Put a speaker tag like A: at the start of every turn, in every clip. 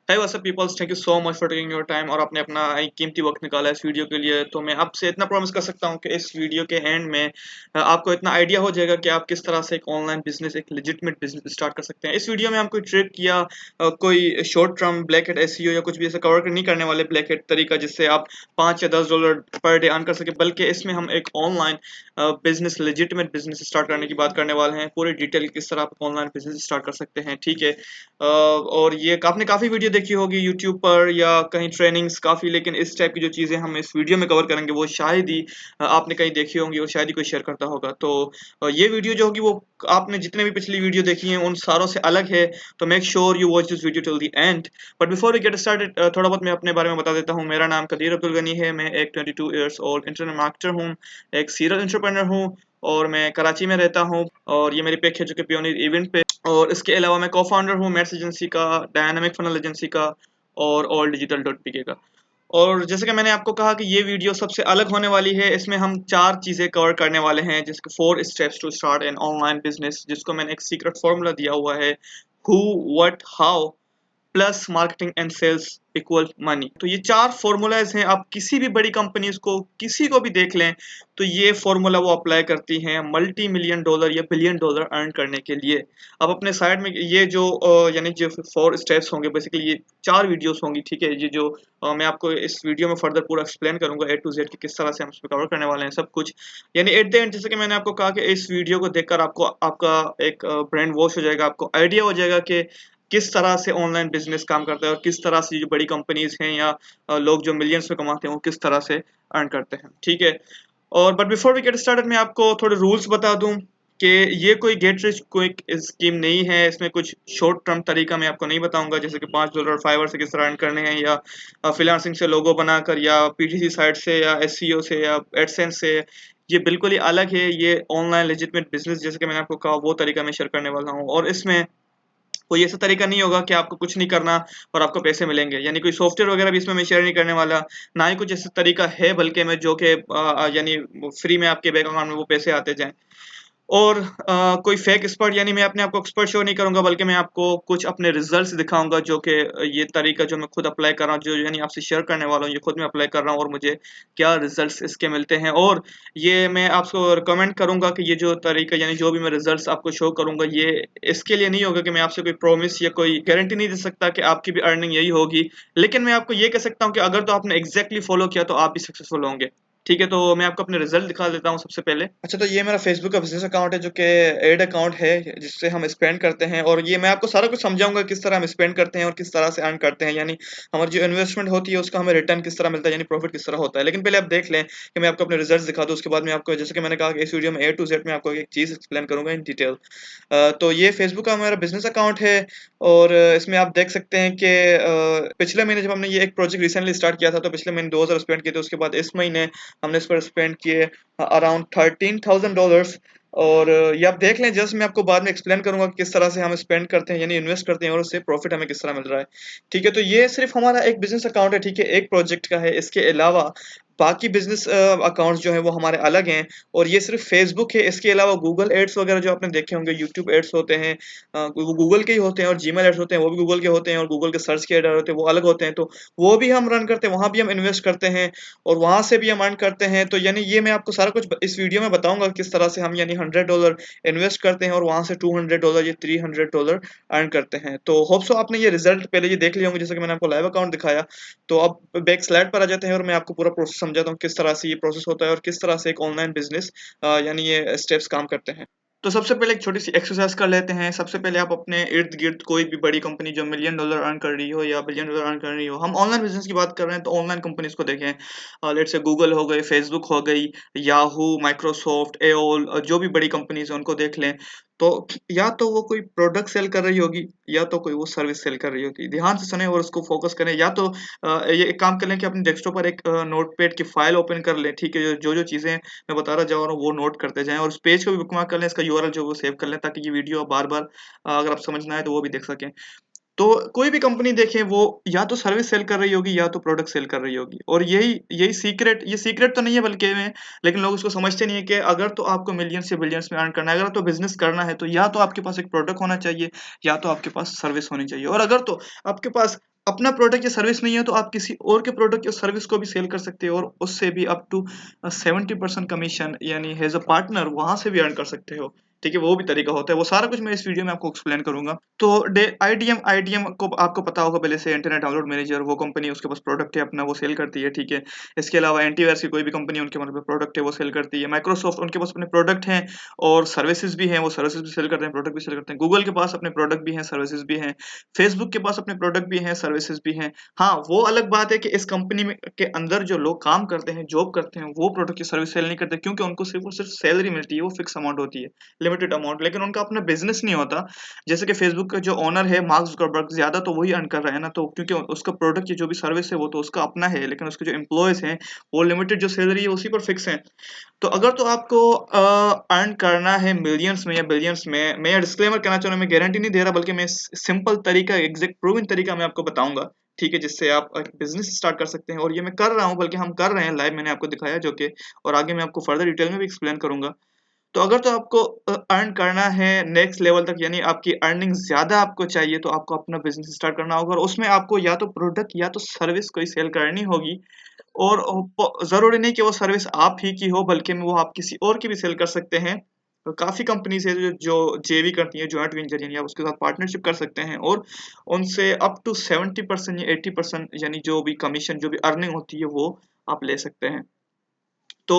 A: है what's up peoples, thank you so much for taking your time और आपने अपना एक कीमती वक्त निकाला इस वीडियो के लिए। तो मैं आपसे इतना प्रॉमिस कर सकता हूँ कि इस वीडियो के एंड में आपको इतना आइडिया हो जाएगा कि आप किस तरह से एक ऑनलाइन बिजनेस, एक लेजिटमेट बिजनेस स्टार्ट कर सकते हैं। इस वीडियो में हम कोई ट्रिक या कोई short term black head SEO या कुछ भी ऐसा कवर नहीं करने वाले ब्लैक हेड तरीका जिससे आप $5 या $10 पर डे अर्न कर सके, बल्कि इसमें हम एक online business, legitimate business start करने की बात करने वाले हैं। पूरी डिटेल किस तरह आप ऑनलाइन बिजनेस स्टार्ट कर सकते हैं, ठीक है। और ये आपने काफ़ी वीडियो देखी होगी यूट्यूब पर या कहीं ट्रेनिंग्स काफ़ी, लेकिन इस टाइप की जो चीज़ें हम इस वीडियो में कवर करेंगे वो शायद ही आपने कहीं देखी होंगी और शायद ही कोई शेयर करता होगा। तो ये वीडियो जो होगी वो आपने जितने भी पिछली वीडियो देखी हैं उन सारों से अलग है। तो make sure you watch this video till the end. But before we get started, थोड़ा बहुत मैं अपने बारे में बता देता हूँ। मेरा नाम कदीर अब्दुल गनी है। मैं एक 22 ईयर्स ओल्ड इंटरनेट मार्केटर हूँ, एक सीरियल एंटरप्रेन्योर हूँ और मैं कराची में रहता हूँ। और ये मेरी पिक है जो कि पियोनियर इवेंट पे। और इसके अलावा मैं को-फाउंडर हूँ मैथ्स एजेंसी का, डायनामिक फनल एजेंसी का और ऑल डिजिटल डॉट पीके का। और जैसे कि मैंने आपको कहा कि ये वीडियो सबसे अलग होने वाली है। इसमें हम 4 चीज़ें कवर करने वाले हैं, जिसके 4 steps to start an online business, जिसको मैंने एक सीक्रेट फॉर्मूला दिया हुआ है, who, what, how plus marketing and sales equal money. तो ये 4 फॉर्मूलाज हैं। आप किसी भी बड़ी कंपनीज को, किसी को भी देख लें तो ये फॉर्मूला वो अप्लाई करती हैं मल्टी मिलियन डॉलर या बिलियन डॉलर अर्न करने के लिए। अब अपने साइड में ये जो यानी जो 4 स्टेप्स होंगे, बेसिकली ये 4 वीडियोस होंगी, ठीक है। ये जो मैं आपको इस वीडियो में फर्दर पूरा एक्सप्लेन करूंगा ए टू जेड कि किस तरह से हम इसमें कवर करने वाले हैं सब कुछ। यानी एट द एंड, जैसे कि मैंने आपको कहा कि इस वीडियो को देखकर आपको आपका एक ब्रेन वॉश हो जाएगा, आपको आइडिया हो जाएगा कि किस तरह से ऑनलाइन बिजनेस काम करता है और किस तरह से जो बड़ी कंपनीज हैं या लोग जो मिलियंस में कमाते हैं वो किस तरह से अर्न करते हैं, ठीक है। और but before we get started, मैं आपको थोड़े रूल्स बता दूं कि ये कोई गेट रिच क्विक स्कीम नहीं है। इसमें कुछ शॉर्ट टर्म तरीका मैं आपको नहीं बताऊंगा, जैसे कि $5 फाइवर से किस तरह अर्न करने हैं या फ्रीलांसिंग से लोगो बनाकर या पीटीसी साइट से या एसईओ से या एडसेंस से। ये बिल्कुल ही अलग है। ये ऑनलाइन लेजिटमेट बिजनेस, जैसे कि मैंने आपको कहा, वो तरीका मैं शेयर करने वाला हूँ। और इसमें कोई ऐसा तरीका नहीं होगा कि आपको कुछ नहीं करना और आपको पैसे मिलेंगे, यानी कोई सॉफ्टवेयर वगैरह भी इसमें मैं शेयर नहीं करने वाला। ना ही कुछ ऐसा तरीका है बल्कि मैं जो कि यानी फ्री में आपके बैंक अकाउंट में वो पैसे आते जाएं। और कोई फेक एक्सपर्ट, यानी मैं अपने आप को एक्सपर्ट शो नहीं करूंगा, बल्कि मैं आपको कुछ अपने रिजल्ट्स दिखाऊंगा जो कि ये तरीका जो मैं खुद अप्लाई कर रहा हूँ, जो यानी आपसे शेयर करने वाला हूँ, ये खुद मैं अप्लाई कर रहा हूँ और मुझे क्या रिजल्ट्स इसके मिलते हैं। और ये मैं आपको रिकमेंड करूंगा कि ये जो तरीका, यानी जो भी मैं रिजल्ट्स आपको शो करूंगा, ये इसके लिए नहीं होगा कि मैं आपसे कोई प्रॉमिस या कोई गारंटी नहीं दे सकता कि आपकी भी अर्निंग यही होगी। लेकिन मैं आपको ये कह सकता हूँ कि अगर तो आपने एग्जैक्टली फॉलो किया तो आप भी सक्सेसफुल होंगे, ठीक है। तो मैं आपको अपने रिजल्ट दिखा देता हूँ सबसे पहले। अच्छा, तो ये मेरा फेसबुक का बिजनेस अकाउंट है जो कि एड अकाउंट है, जिससे हम स्पेंड करते हैं। और ये मैं आपको सारा कुछ समझाऊंगा किस तरह हम स्पेंड करते हैं और किस तरह से अर्न करते हैं, यानी हमारी जो इन्वेस्टमेंट होती है उसका हमें रिटर्न किस तरह मिलता है, यानी प्रॉफिट किस तरह होता है। लेकिन पहले आप देख लें कि मैं आपको अपने रिजल्ट दिखा दूँ, उसके बाद मैं आपको, जैसे कि मैंने कहा कि इस वीडियो में ए टू जेड में आपको एक चीज़ एक्सप्लेन करूंगा इन डिटेल। तो ये फेसबुक का हमारा बिजनेस अकाउंट है। और इसमें आप देख सकते हैं कि पिछले महीने जब हमने ये एक प्रोजेक्ट रिसेंटली स्टार्ट किया था तो पिछले महीने 2000 स्पेंड किए थे। उसके बाद इस महीने हमने इस पर स्पेंड किए अराउंड $13,000। और ये आप देख लें, जस्ट मैं आपको बाद में एक्सप्लेन करूंगा कि किस तरह से हम स्पेंड करते हैं, यानी इन्वेस्ट करते हैं और उससे प्रॉफिट हमें किस तरह मिल रहा है, ठीक है। तो ये सिर्फ हमारा एक बिजनेस अकाउंट है, ठीक है, एक प्रोजेक्ट का है। इसके अलावा बाकी बिजनेस अकाउंट्स जो हैं वो हमारे अलग हैं। और ये सिर्फ फेसबुक है। इसके अलावा गूगल एड्स वगैरह जो आपने देखे होंगे, यूट्यूब एड्स होते हैं, वो गूगल के ही होते हैं। और जीमेल एड्स होते हैं, वो भी गूगल के होते हैं। और गूगल के सर्च के एड होते हैं, वो अलग होते हैं। तो वो भी हम रन करते हैं, वहाँ भी हम इन्वेस्ट करते हैं और वहाँ से भी हम अर्न करते हैं। तो यानी ये मैं आपको सारा कुछ इस वीडियो में बताऊंगा किस तरह से हम यानी $100 इन्वेस्ट करते हैं और वहाँ से $200 या $300 अर्न करते हैं। तो होप सो आपने ये रिजल्ट पहले ये देख लिए होंगे, जैसे कि मैंने आपको लाइव अकाउंट दिखाया। तो अब बैक स्लाइड पर आ जाते हैं और मैं आपको पूरा प्रोसेस समझाता हूँ किस तरह से ये प्रोसेस होता है और किस तरह से एक ऑनलाइन बिजनेस यानी ये स्टेप्स काम करते हैं। तो सबसे पहले एक छोटी सी एक्सरसाइज कर लेते हैं। सबसे पहले आप अपने इर्द गिर्द कोई भी बड़ी कंपनी जो मिलियन डॉलर अर्न कर रही हो या बिलियन डॉलर अर्न कर रही हो, हम ऑनलाइन बिजनेस की बात कर रहे हैं तो ऑनलाइन कंपनीज को देखें। लेट्स से गूगल हो गई, फेसबुक हो गई, याहू, माइक्रोसॉफ्ट, एओल, जो भी बड़ी कंपनीज है उनको देख लें। तो या तो वो कोई प्रोडक्ट सेल कर रही होगी या तो कोई वो सर्विस सेल कर रही होगी। ध्यान से सुने और उसको फोकस करें। या तो ये एक काम कर लें कि अपने डेस्कटॉप पर एक नोटपैड की फाइल ओपन कर लें, ठीक है। जो जो चीज़ें मैं बता रहा जा रहा हूँ वो नोट करते जाएं और उस पेज को भी बुकमार्क कर लें, इसका यूआरएल जो वो सेव कर लें, ताकि ये वीडियो बार बार अगर आप समझना है तो वो भी देख सकें। तो कोई भी कंपनी देखें, वो या तो सर्विस सेल कर रही होगी या तो प्रोडक्ट सेल कर रही होगी। और यही यही सीक्रेट, ये सीक्रेट तो नहीं है बल्कि में, लेकिन लोग उसको समझते नहीं है कि अगर तो आपको मिलियंस से बिलियंस में अर्न करना है, अगर तो बिजनेस करना है, तो या तो आपके पास एक प्रोडक्ट होना चाहिए या तो आपके पास सर्विस होनी चाहिए। और अगर तो आपके पास अपना प्रोडक्ट या सर्विस नहीं है तो आप किसी और के प्रोडक्ट या सर्विस को भी सेल कर सकते हो और उससे भी अप टू 70% कमीशन यानी एज अ पार्टनर वहां से भी अर्न कर सकते हो। ठीक है, वो भी तरीका होता है, वो सारा कुछ मैं इस वीडियो में आपको एक्सप्लेन करूंगा। तो आईडीएम को आपको पता होगा पहले से, इंटरनेट डाउनलोड मैनेजर, वो कंपनी उसके पास प्रोडक्ट है अपना, वो सेल करती है। ठीक है, इसके अलावा एंटीवायरस की कोई भी कंपनी उनके मतलब प्रोडक्ट है वो सेल करती है। माइक्रोसॉफ्ट, उनके पास अपने प्रोडक्ट हैं और सर्विसेज भी हैं, वो सर्विसेज भी सेल करते हैं, प्रोडक्ट भी सेल करते हैं। गूगल के पास अपने प्रोडक्ट भी हैं, सर्विसेज भी हैं। फेसबुक के पास अपने प्रोडक्ट भी हैं, सर्विसेज भी हैं। हाँ, वो अलग बात है कि इस कंपनी में के अंदर जो लोग काम करते हैं, जॉब करते हैं, वो प्रोडक्ट की सर्विस सेल नहीं करते, क्योंकि उनको सिर्फ और सिर्फ सैलरी मिलती है, वो फिक्स अमाउंट होती है, लिमिटेड अमाउंट, लेकिन उनका अपना बिजनेस नहीं होता। जैसे कि फेसबुक का जो ओनर है मार्क जुकरबर्ग, ज्यादा तो वही अर्न कर रहा है ना, तो क्योंकि उसका प्रोडक्ट की जो भी सर्विस है वो तो उसका अपना है, लेकिन उसके जो एम्प्लॉयज हैं वो लिमिटेड जो सैलरी है उसी पर फिक्स है। तो अगर तो आपको अर्न करना है मिलियंस में या बिलियंस में, मैं ये डिस्क्लेमर करना चाह रहा हूँ, मैं गारंटी नहीं दे रहा, बल्कि मैं सिंपल तरीका, एग्जैक्ट प्रूवन तरीका मैं आपको बताऊंगा। ठीक है, जिससे आप एक बिजनेस स्टार्ट कर सकते हैं, और ये मैं कर रहा हूँ, बल्कि हम कर रहे हैं लाइव, मैंने आपको दिखाया जो कि, और आगे मैं आपको फर्दर डिटेल में भी एक्सप्लेन करूंगा। तो अगर तो आपको अर्न करना है नेक्स्ट लेवल तक, यानी आपकी अर्निंग ज्यादा आपको चाहिए, तो आपको अपना बिजनेस स्टार्ट करना होगा, और उसमें आपको या तो प्रोडक्ट या तो सर्विस कोई सेल करनी होगी। और जरूरी नहीं कि वो सर्विस आप ही की हो, बल्कि वो आप किसी और की भी सेल कर सकते हैं। तो काफी कंपनीज है जो जेवी करती है, जॉइंट वेंचर, यानी आप उसके साथ पार्टनरशिप कर सकते हैं और उनसे अप टू 70% या 80% यानी जो भी कमीशन, जो भी अर्निंग होती है, वो आप ले सकते हैं। तो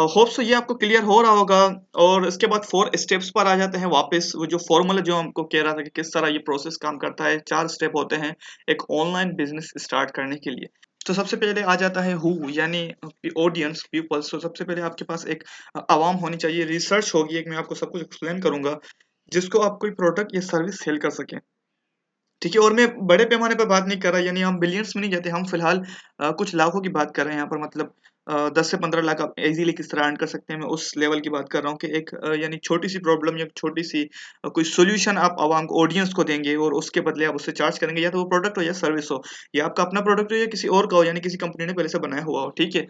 A: होप सो ये आपको क्लियर हो रहा होगा। और इसके बाद 4 स्टेप्स पर आ जाते हैं वापस, वो जो फॉर्मूला जो हमको कह रहा था कि किस तरह ये प्रोसेस काम करता है। 4 स्टेप होते हैं एक ऑनलाइन बिजनेस स्टार्ट करने के लिए। तो सबसे पहले आ जाता है हु, यानी ऑडियंस, पीपल्स। तो सबसे पहले आपके पास एक आवाम होनी चाहिए, रिसर्च होगी एक, मैं आपको सब कुछ एक्सप्लेन करूंगा, जिसको आप कोई प्रोडक्ट या सर्विस सेल कर सकें। ठीक है, और मैं बड़े पैमाने पर बात नहीं कर रहा, यानी हम बिलियंस में नहीं जाते, हम फिलहाल कुछ लाखों की बात कर रहे हैं यहाँ पर, मतलब 10 से 15 लाख आप इजीली किस तरह अर्न कर सकते हैं, मैं उस लेवल की बात कर रहा हूँ कि एक यानी छोटी सी प्रॉब्लम या छोटी सी कोई सोल्यूशन आप आवाम को, ऑडियंस को देंगे, और उसके बदले आप उससे चार्ज करेंगे, या तो वो प्रोडक्ट हो या सर्विस हो, या आपका अपना प्रोडक्ट हो या किसी और का हो, यानी किसी कंपनी ने पहले से बनाया हुआ हो। ठीक है,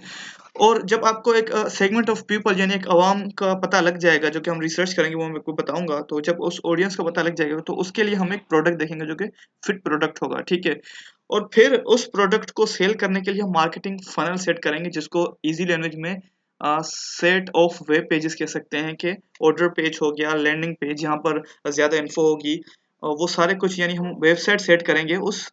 A: और जब आपको एक सेगमेंट ऑफ पीपल यानी एक अवाम का पता लग जाएगा, जो कि हम रिसर्च करेंगे, वो मैं आपको बताऊंगा, तो जब उस ऑडियंस का पता लग जाएगा, तो उसके लिए हम एक प्रोडक्ट देखेंगे जो कि फिट प्रोडक्ट होगा। ठीक है, और फिर उस प्रोडक्ट को सेल करने के लिए हम मार्केटिंग फनल सेट करेंगे, जिसको इजी लैंग्वेज में सेट ऑफ वेब पेजेस कह सकते हैं, कि ऑर्डर पेज हो गया, लैंडिंग पेज जहाँ पर ज्यादा इन्फो होगी, वो सारे कुछ, यानी हम वेबसाइट सेट करेंगे उस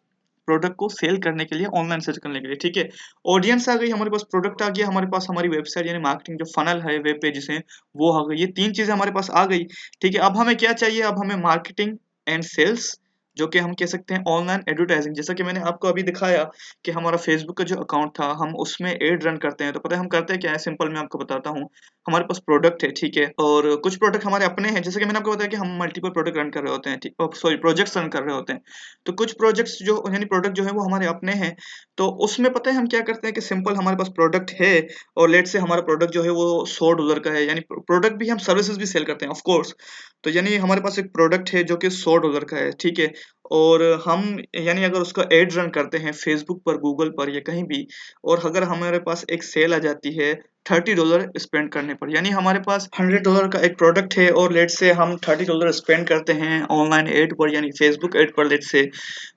A: प्रोडक्ट को सेल करने के लिए, ऑनलाइन सेल करने के लिए। ठीक है, ऑडियंस आ गई हमारे पास, प्रोडक्ट आ गया हमारे पास, हमारी वेबसाइट यानी मार्केटिंग जो फनल है, वेब पेजेस हैं, वो आ गई, ये 3 चीजें हमारे पास आ गई। ठीक है, अब हमें क्या चाहिए, अब हमें मार्केटिंग एंड सेल्स, जो कि हम कह सकते हैं ऑनलाइन एडवर्टाइजिंग। जैसा कि मैंने आपको अभी दिखाया कि हमारा फेसबुक का जो अकाउंट था, हम उसमें एड रन करते हैं, तो पता है हम करते हैं क्या है, सिंपल मैं आपको बताता हूँ। हमारे पास प्रोडक्ट है, ठीक है, और कुछ प्रोडक्ट हमारे अपने हैं, जैसे कि मैंने आपको बताया कि हम मल्टीपल प्रोडक्ट रन कर रहे होते हैं, ठीक, सॉरी, प्रोजेक्ट्स रन कर रहे होते हैं। तो कुछ प्रोजेक्ट्स जो यानी प्रोडक्ट जो है वो हमारे अपने हैं, तो उसमें पता है हम क्या करते हैं कि सिंपल हमारे पास प्रोडक्ट है, और लेट से हमारा प्रोडक्ट जो है वो $100 का है, यानी प्रोडक्ट भी, हम सर्विसेज भी सेल करते हैं ऑफ कोर्स। तो यानी हमारे पास एक प्रोडक्ट है जो कि $100 का है। ठीक है, और हम यानी अगर उसका एड रन करते हैं फेसबुक पर, गूगल पर, या कहीं भी, और अगर हमारे पास एक सेल आ जाती है $30 स्पेंड करने पर, यानी हमारे पास $100 का एक प्रोडक्ट है, और लेट से हम $30 स्पेंड करते हैं ऑनलाइन एड पर, यानी फेसबुक एड पर, लेट से।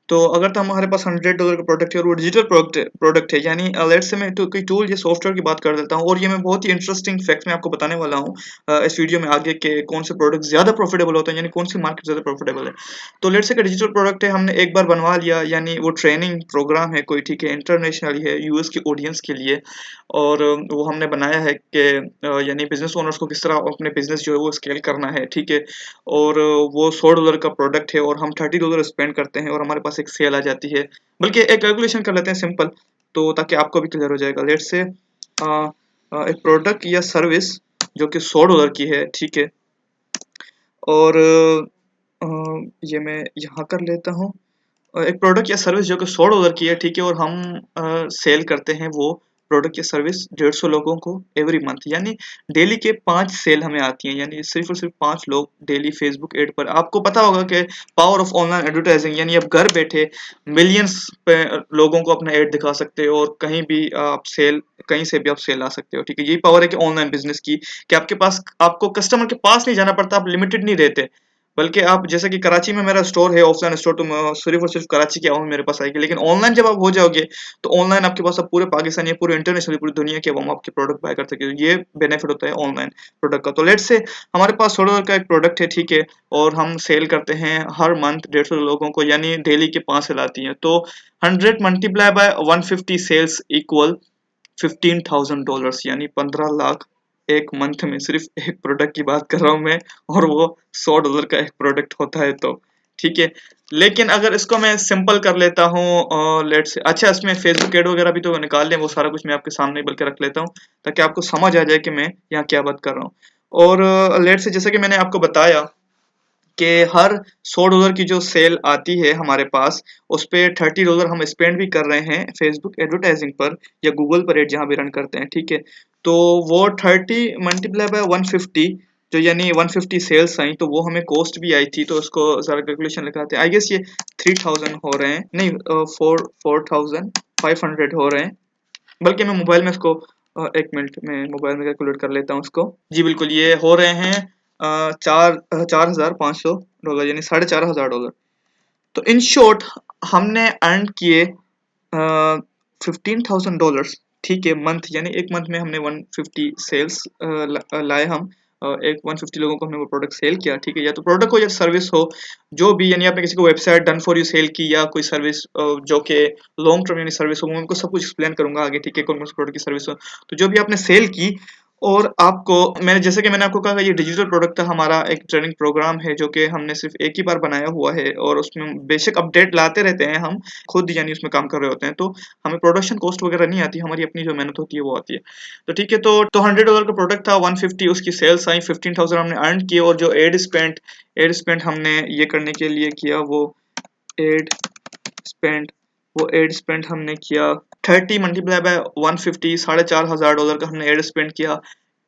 A: तो अगर तो हमारे पास $100 का प्रोडक्ट है, और वो डिजिटल प्रोडक्ट है, यानी लेट से मैं तो कोई टूल या सॉफ्टवेयर की बात कर देता हूँ, और ये मैं बहुत ही इंटरेस्टिंग फैक्ट मैं आपको बताने वाला हूँ इस वीडियो में आगे, के कौन से प्रोडक्ट ज्यादा प्रॉफिटेबल होते हैं, यानी कौन सी मार्केट ज्यादा प्रॉफिटेबल है। तो लेट से का डिजिटल प्रोडक्ट है, हमने एक बार बनवा लिया, यानी वो ट्रेनिंग प्रोग्राम है कोई, ठीक है, इंटरनेशनल है, यूएस की ऑडियंस के लिए, और वो हमने बनाया है कि यानी बिजनेस ओनर्स को किस तरह अपने बिजनेस जो है वो स्केल करना है। ठीक है, और वो $100 का प्रोडक्ट है, और हम $30 स्पेंड करते हैं, और हमारे पास एक सेल आ जाती है। बल्कि एक कैलकुलेशन कर लेते हैं सिंपल, तो ताकि आपको भी क्लियर हो जाएगा। लेट से एक प्रोडक्ट या सर्विस जो कि $100 की है, ठीक है, और ये मैं यहाँ कर लेता हूँ, एक प्रोडक्ट या सर्विस जो कि $100 की है, ठीक है, और हम सेल करते हैं वो प्रोडक्ट या सर्विस 150 लोगों को एवरी मंथ, यानी डेली के 5 सेल हमें आती हैं, यानी सिर्फ और सिर्फ 5 लोग डेली फेसबुक एड पर। आपको पता होगा कि पावर ऑफ ऑनलाइन एडवर्टाइजिंग, यानी आप घर बैठे मिलियंस पे लोगों को अपना एड दिखा सकते हो, और कहीं भी आप सेल, कहीं से भी आप सेल ला सकते हो। ठीक है, यही पावर है कि ऑनलाइन बिजनेस की, कि आपके पास, आपको कस्टमर के पास नहीं जाना पड़ता, आप लिमिटेड नहीं रहते। बल्कि आप जैसे कि कराची में मेरा स्टोर है, ऑफलाइन स्टोर, तो मैं सिर्फ और सिर्फ कराची की आवाम मेरे पास आएगी। लेकिन ऑनलाइन जब आप हो जाओगे तो ऑनलाइन आपके पास अब पूरे पाकिस्तान या पूरे इंटरनेशनल पूरी दुनिया की आवाम आपके प्रोडक्ट बाय कर सकते हो। ये बेनिफिट होता है ऑनलाइन प्रोडक्ट का। तो लेट्स से हमारे पास $100 का एक प्रोडक्ट है, ठीक है, और हम सेल करते हैं हर मंथ 150 लोगों को, यानी डेली के 5 सेल आती हैं। तो 100 मल्टीप्लाई बाय 150 सेल्स इक्वल $15,000, यानी 15 लाख एक मंथ में। सिर्फ एक प्रोडक्ट की बात कर रहा हूँ मैं, और वो $100 का एक प्रोडक्ट होता है। तो ठीक है, लेकिन अगर इसको मैं सिंपल कर लेता हूँ, लेट्स अच्छा, इसमें फेसबुक एड वगैरह भी तो निकाल लें, वो सारा कुछ मैं आपके सामने बल्कि रख लेता हूँ ताकि आपको समझ आ जाए कि मैं यहाँ क्या बात कर रहा हूँ। और लेट्स जैसे कि मैंने आपको बताया कि हर $100 की जो सेल आती है हमारे पास, उस पे $30 हम स्पेंड भी कर रहे हैं फेसबुक एडवर्टाइजिंग पर या गूगल पर एड जहाँ भी रन करते हैं, ठीक है। तो वो 30 मल्टीप्लाई बाय 150, जो यानी 150 सेल्स आई, तो वो हमें कॉस्ट भी आई थी। तो उसको जरा कैलकुलेशन लगाते हैं। आई गेस ये 3000 हो रहे हैं, नहीं, 4500 हो रहे हैं। बल्कि मैं मोबाइल में इसको एक मिनट में मोबाइल में कैलकुलेट कर लेता हूँ उसको। जी बिल्कुल, ये हो रहे हैं 4500 डॉलर, यानी $4500। तो इन शॉर्ट हमने अर्न किए $15,000, ठीक है, मंथ, यानी एक मंथ में हमने 150 सेल्स लाए हम। एक 150 लोगों को हमने वो प्रोडक्ट सेल किया, ठीक है, या तो प्रोडक्ट हो या सर्विस हो, जो भी, यानी आपने किसी को website done for you sale की या कोई सर्विस जो कि लॉन्ग टर्म यानी सर्विस हो, मैं उनको सब कुछ एक्सप्लेन करूंगा आगे, ठीक है, कौन कौन से प्रोडक्ट की सर्विस हो। तो जो भी आपने सेल की, और आपको मैंने जैसे कि मैंने आपको कहा ये डिजिटल प्रोडक्ट था, हमारा एक ट्रेनिंग प्रोग्राम है जो कि हमने सिर्फ एक ही बार बनाया हुआ है, और उसमें बेशक अपडेट लाते रहते हैं हम खुद, यानी उसमें काम कर रहे होते हैं। तो हमें प्रोडक्शन कॉस्ट वगैरह नहीं आती, हमारी अपनी जो मेहनत होती है वो आती है। तो ठीक है, तो $100 का प्रोडक्ट था, 150 उसकी सेल्स आई, 15,000 हमने अर्न किए, और जो एड स्पेंड हमने ये करने के लिए किया, वो एड स्पेंड वो एड स्पेंड हमने किया 30 मल्टीप्लाई बाय 150, $4500 का हमने एड स्पेंड किया,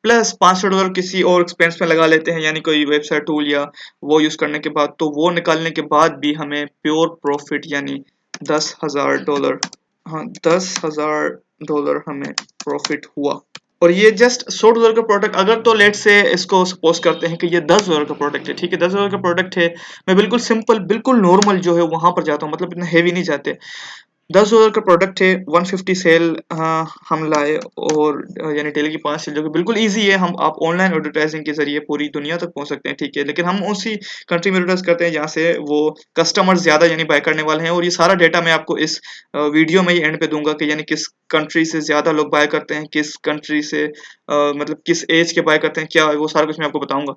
A: प्लस $500 किसी और एक्सपेंस में लगा लेते हैं, यानी कोई वेबसाइट टूल या वो यूज करने के बाद। तो वो निकालने के बाद भी हमें प्योर प्रॉफिट यानी $10,000, हाँ, $10,000 हमें प्रॉफिट हुआ। और ये जस्ट $100 का प्रोडक्ट, अगर तो लेट से इसको सपोज करते हैं कि ये $10,000 का प्रोडक्ट है, ठीक है, $10,000 का प्रोडक्ट है, मैं बिल्कुल सिंपल बिल्कुल नॉर्मल जो है वहां पर जाता हूँ, मतलब इतना हैवी नहीं जाते। $10,000 का प्रोडक्ट है, 150 सेल हम लाए, और यानी डेली की 5 सेल, जो कि बिल्कुल इजी है। हम आप ऑनलाइन एडवर्टाइजिंग के जरिए पूरी दुनिया तक पहुंच सकते हैं, ठीक है, लेकिन हम उसी कंट्री में एडवर्टाइज करते हैं जहाँ से वो कस्टमर ज्यादा यानी बाय करने वाले हैं। और ये सारा डेटा मैं आपको इस वीडियो में ही एंड पे दूंगा कि यानी किस कंट्री से ज्यादा लोग बाय करते हैं, किस कंट्री से मतलब किस एज के बाय करते हैं, क्या वो सारा कुछ मैं आपको बताऊंगा।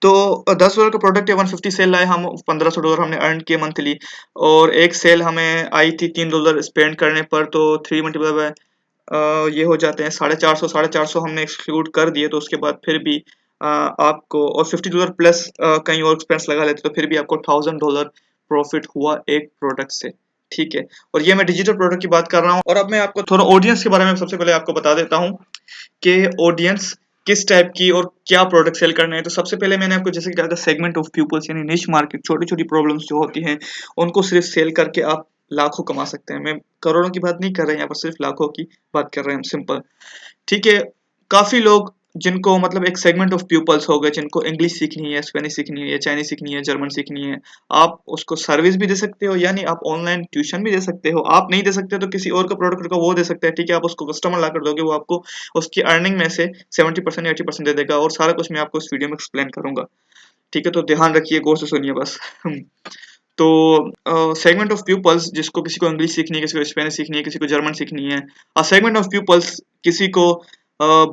A: तो $10 का प्रोडक्ट है, 150 सेल लाए हम, $1,500 हमने अर्न किए मंथली, और एक सेल हमें आई थी $3 स्पेंड करने पर। तो 3 मल्टीप्लाई बाय ये हो जाते हैं 450, 450 हमने एक्सक्लूड कर दिए, तो उसके बाद फिर भी आपको, और $50 प्लस कहीं और एक्सपेंस लगा लेते तो फिर भी आपको $1,000 प्रॉफिट हुआ एक प्रोडक्ट से, ठीक है। और ये मैं डिजिटल प्रोडक्ट की बात कर रहा हूँ। और अब मैं आपको थोड़ा ऑडियंस के बारे में सबसे पहले आपको बता देता हूँ कि ऑडियंस किस टाइप की और क्या प्रोडक्ट सेल करना है। तो सबसे पहले मैंने आपको जैसे कहा था, सेगमेंट ऑफ पीपल्स यानी निश मार्केट, छोटी छोटी प्रॉब्लम्स जो होती हैं उनको सिर्फ सेल करके आप लाखों कमा सकते हैं। मैं करोड़ों की बात नहीं कर रहे हैं यहाँ पर, सिर्फ लाखों की बात कर रहे हैं हम, सिंपल, ठीक है। काफी लोग जिनको मतलब एक सेगमेंट ऑफ पीपल्स हो गए, जिनको इंग्लिश सीखनी है, स्पेनिश सीखनी है, या चाइनीज सीखनी है, जर्मन सीखनी है, आप उसको सर्विस भी दे सकते हो, यानी आप ऑनलाइन ट्यूशन भी दे सकते हो। आप नहीं दे सकते तो किसी और का प्रोडक्ट का वो दे सकते हैं, ठीक है, आप उसको कस्टमर ला कर दोगे, वो आपको उसकी अर्निंग में से 70% या 80% दे देगा। और सारा कुछ मैं आपको इस वीडियो में एक्सप्लेन करूंगा, ठीक है, तो ध्यान रखिए, गौर से सुनिए बस। तो सेगमेंट ऑफ पीपल्स, जिसको किसी को इंग्लिश सीखनी है, किसी को स्पेनिश सीखनी है, किसी को जर्मन सीखनी है। सेगमेंट ऑफ पीपल्स, किसी को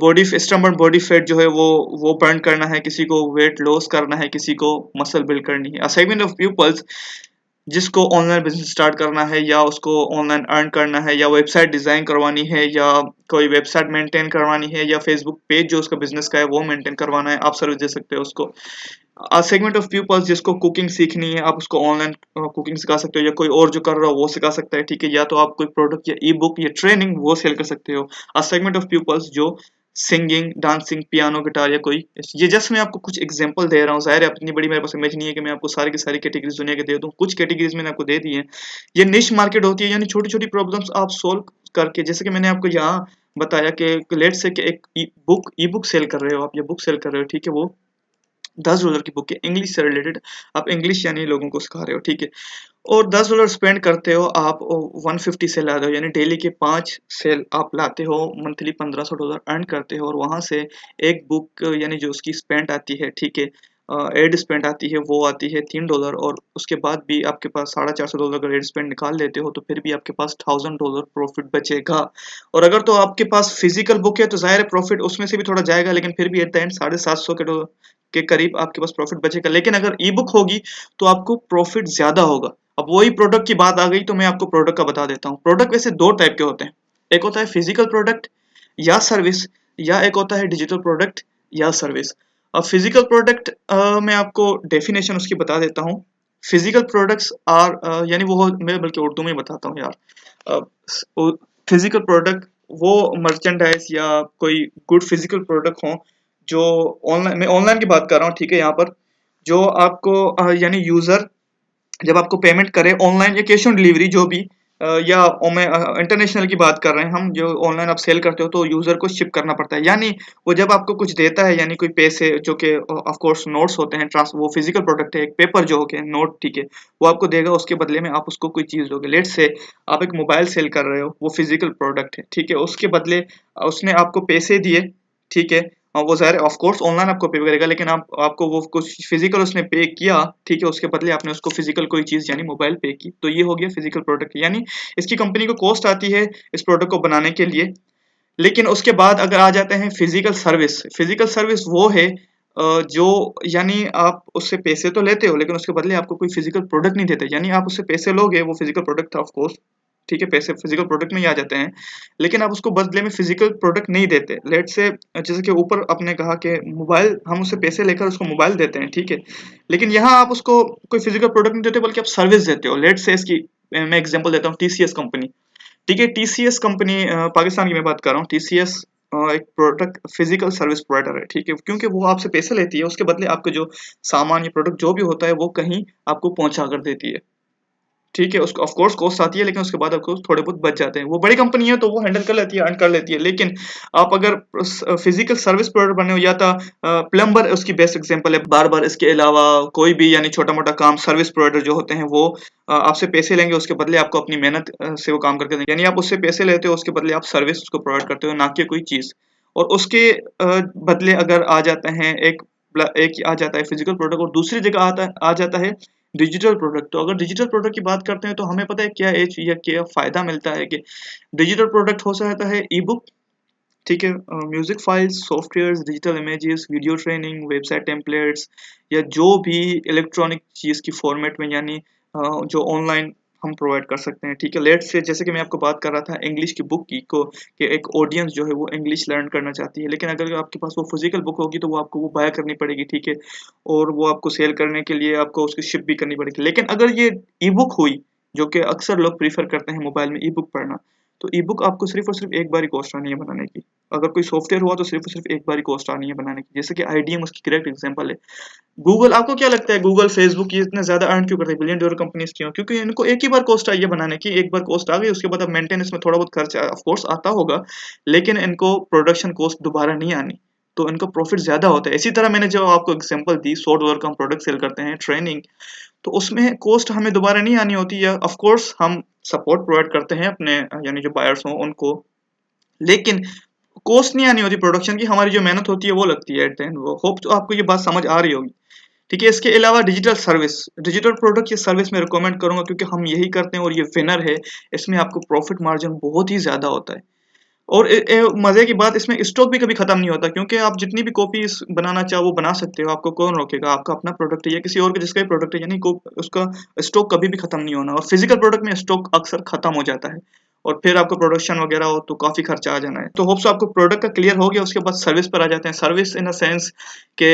A: बॉडी स्टम्बर्न बॉडी फैट जो है वो बर्न करना है, किसी को वेट लॉस करना है, किसी को मसल बिल्ड करनी है। सेगमेंट ऑफ पीपल्स, जिसको ऑनलाइन बिजनेस स्टार्ट करना है, या उसको ऑनलाइन अर्न करना है, या वेबसाइट डिजाइन करवानी है, या कोई वेबसाइट मेंटेन करवानी है, या फेसबुक पेज जो उसका बिजनेस का है वो मेंटेन करवाना है, आप सर्विस दे सकते हो उसको। सेगमेंट ऑफ पीपल्स, जिसको कुकिंग सीखनी है, आप उसको ऑनलाइन कुकिंग सिखा सकते हो, या कोई और जो कर रहा हो वो सिखा सकता है, ठीक है, या तो आप कोई प्रोडक्ट या ई बुक या ट्रेनिंग वो सेल कर सकते हो। सेगमेंट ऑफ पीपल्स जो सिंगिंग, डांसिंग, पियानो, गिटार, या कोई, ये जस्ट मैं आपको कुछ एग्जांपल दे रहा हूँ। जाहिर है इतनी बड़ी मेरे पास इमेज नहीं है कि मैं आपको सारी की सारी कैटेगरीज दुनिया के दे दूं, कुछ कैटेगरीज मैंने आपको दे दी है। ये निश मार्केट होती है, यानी छोटी छोटी प्रॉब्लम्स आप सोल्व करके, जैसे कि मैंने आपको यहाँ बताया कि लेट्स से कि एक ई बुक सेल कर रहे हो आप, या बुक सेल कर रहे हो, ठीक है, वो $10 की बुक है इंग्लिश से रिलेटेड, आप इंग्लिश यानी लोगों को सिखा रहे हो, ठीक है। और $10 स्पेंड करते हो आप, 150 सेल लाते हो, यानी डेली के 5 सेल आप लाते हो, मंथली $1500 अर्न करते हो, और वहां से एक बुक यानी जो उसकी स्पेंड आती है, ठीक है, एड स्पेंड आती है, वो आती है $3, और उसके बाद भी आपके पास $450 अगर एड स्पेंड निकाल लेते हो तो फिर भी आपके पास $1000 प्रॉफिट बचेगा। और अगर तो आपके पास फिजिकल बुक है तो जाहिर है प्रॉफिट उसमें से भी थोड़ा जाएगा, लेकिन फिर भी एट द एंड 750 के करीब आपके पास प्रॉफिट बचेगा। लेकिन अगर ई बुक होगी तो आपको प्रॉफिट ज्यादा होगा। अब वही प्रोडक्ट की बात आ गई तो मैं आपको प्रोडक्ट का बता देता हूँ। प्रोडक्ट वैसे दो टाइप के होते हैं, एक होता है फिजिकल प्रोडक्ट या सर्विस, या एक होता है डिजिटल प्रोडक्ट या सर्विस। अब फिजिकल प्रोडक्ट मैं आपको डेफिनेशन उसकी बता देता हूँ। फिजिकल प्रोडक्ट्स आर, यानी वो मैं बल्कि उर्दू में बताता हूँ यार। फिजिकल प्रोडक्ट वो मर्चेंडाइज या कोई गुड फिजिकल प्रोडक्ट हो जो ऑनलाइन, मैं ऑनलाइन की बात कर रहा हूँ, ठीक है, यहाँ पर जो आपको यानी यूजर जब आपको पेमेंट करे ऑनलाइन या कैश ऑन डिलीवरी जो भी, या मैं इंटरनेशनल की बात कर रहे हैं हम, जो ऑनलाइन आप सेल करते हो तो यूजर को शिप करना पड़ता है, यानी वो जब आपको कुछ देता है, यानी कोई पैसे जो कि ऑफ कोर्स नोट्स होते हैं, ट्रांस वो फिजिकल प्रोडक्ट है, एक पेपर जो हो गया नोट, ठीक है, वो आपको देगा, उसके बदले में आप उसको कोई चीज दोगे। लेट से आप एक मोबाइल सेल कर रहे हो, वो फिजिकल प्रोडक्ट है, ठीक है, उसके बदले उसने आपको पैसे दिए, ठीक है, वो ज़ाहिर है ऑफ कोर्स ऑनलाइन आपको पे करेगा, लेकिन आपको वो कुछ फिजिकल उसने पे किया, ठीक है, उसके बदले आपने उसको फिजिकल कोई चीज यानी मोबाइल पे की, तो ये हो गया फिजिकल प्रोडक्ट। यानी इसकी कंपनी को कॉस्ट आती है इस प्रोडक्ट को बनाने के लिए। लेकिन उसके बाद अगर आ जाते हैं फिजिकल सर्विस, फिजिकल सर्विस वो है जो, यानी आप उससे पैसे तो लेते हो लेकिन उसके बदले आपको कोई फिजिकल प्रोडक्ट नहीं देते, यानी आप उससे पैसे लोगे, वो फिजिकल प्रोडक्ट था ऑफ कोर्स, ठीक है, पैसे फिजिकल प्रोडक्ट में ही आ जाते हैं, लेकिन आप उसको बदले में फिजिकल प्रोडक्ट नहीं देते। लेट से जैसे कि ऊपर आपने कहा कि मोबाइल, हम उससे पैसे लेकर उसको मोबाइल देते हैं, ठीक है, लेकिन यहाँ आप उसको कोई फिजिकल प्रोडक्ट नहीं देते बल्कि आप सर्विस देते हो। लेट से इसकी मैं एग्जांपल देता हूँ, टीसीएस कंपनी, ठीक है, टीसीएस कंपनी पाकिस्तान की मैं बात कर रहा हूँ, टीसीएस एक प्रोडक्ट फिजिकल सर्विस प्रोवाइडर है, ठीक है, क्योंकि वो आपसे पैसे लेती है, उसके बदले आपके जो सामान या प्रोडक्ट जो भी होता है वो कहीं आपको पहुंचा कर देती है, ठीक है, उसको ऑफ कोर्स कॉस्ट आती है, लेकिन उसके बाद आपको थोड़े बहुत बच जाते हैं। वो बड़ी कंपनी है तो वो हैंडल कर लेती है, अर्न कर लेती है। लेकिन आप अगर फिजिकल सर्विस प्रोवाइडर बने हो, या तो प्लम्बर उसकी बेस्ट एग्जांपल है, बार बार इसके अलावा कोई भी यानी छोटा मोटा काम सर्विस प्रोवाइडर जो होते हैं वो आपसे पैसे लेंगे, उसके बदले आपको अपनी मेहनत से वो काम करके देंगे, यानी आप उससे पैसे लेते हो, उसके बदले आप सर्विस उसको प्रोवाइड करते हो, ना कि कोई चीज। और उसके बदले अगर आ जाते हैं एक आ जाता है फिजिकल प्रोडक्ट, और दूसरी जगह आ जाता है डिजिटल प्रोडक्ट। तो अगर डिजिटल प्रोडक्ट की बात करते हैं तो हमें पता है क्या एज या क्या फायदा मिलता है कि डिजिटल प्रोडक्ट हो सकता है ई बुक, ठीक है, music files, softwares, digital images, video training, website templates, या जो भी इलेक्ट्रॉनिक चीज की फॉर्मेट में, यानी जो ऑनलाइन हम प्रोवाइड कर सकते हैं, ठीक है। लेट से जैसे कि मैं आपको बात कर रहा था इंग्लिश की बुक की को, कि एक ऑडियंस जो है वो इंग्लिश लर्न करना चाहती है, लेकिन अगर आपके पास वो फिजिकल बुक होगी तो वो आपको वो बाय करनी पड़ेगी, ठीक है, और वो आपको सेल करने के लिए आपको उसकी शिप भी करनी पड़ेगी। लेकिन अगर ये ई बुक हुई, जो कि अक्सर लोग प्रीफर करते हैं मोबाइल में ई बुक पढ़ना, तो ई बुक आपको सिर्फ और सिर्फ एक बार ही कॉस्ट आनी है बनाने की। अगर कोई सॉफ्टवेयर हुआ तो सिर्फ और सिर्फ एक बार ही कॉस्ट आनी है बनाने की, जैसे कि आईडीएम उसकी करेक्ट एग्जांपल है। गूगल, आपको क्या लगता है गूगल, फेसबुक ये इतने ज्यादा अर्न क्यों करते हैं, बिलियन डॉलर कंपनीज क्यों? क्योंकि इनको एक ही बार कॉस्ट आई है बनाने की, एक बार कॉस्ट आ गई, उसके बाद अब मेंटेनेंस में थोड़ा बहुत खर्चा ऑफ कोर्स आता होगा, लेकिन इनको प्रोडक्शन कॉस्ट दोबारा नहीं आनी, तो इनको प्रॉफिट ज्यादा होता है। इसी तरह मैंने जो आपको एग्जांपल दी, $100 का हम प्रोडक्ट सेल करते हैं, ट्रेनिंग, तो उसमें कॉस्ट हमें दोबारा नहीं आनी होती है। ऑफ कोर्स हम सपोर्ट प्रोवाइड करते हैं अपने यानी जो बायर्स हों उनको, लेकिन कॉस्ट नहीं आनी होती प्रोडक्शन की, हमारी जो मेहनत होती है वो लगती है एट द एंड। वो होप तो आपको ये बात समझ आ रही होगी, ठीक है। इसके अलावा डिजिटल सर्विस, डिजिटल प्रोडक्ट या सर्विस में रिकमेंड करूंगा क्योंकि हम यही करते हैं और ये विनर है। इसमें आपको प्रॉफिट मार्जिन बहुत ही ज्यादा होता है, और मजे की बात, इसमें स्टॉक भी कभी खत्म नहीं होता, क्योंकि आप जितनी भी कॉपीज बनाना चाहो वो बना सकते हो, आपको कौन रोकेगा, आपका अपना प्रोडक्ट है या किसी और का जिसका भी प्रोडक्ट है, यानी उसका स्टॉक कभी भी खत्म नहीं होना। और फिजिकल प्रोडक्ट में स्टॉक अक्सर खत्म हो जाता है, और फिर आपको प्रोडक्शन वगैरह हो तो काफी खर्चा आ जाना है। तो होप्स आपको प्रोडक्ट का क्लियर हो गया। उसके बाद सर्विस पर आ जाते हैं। सर्विस इन अ सेंस के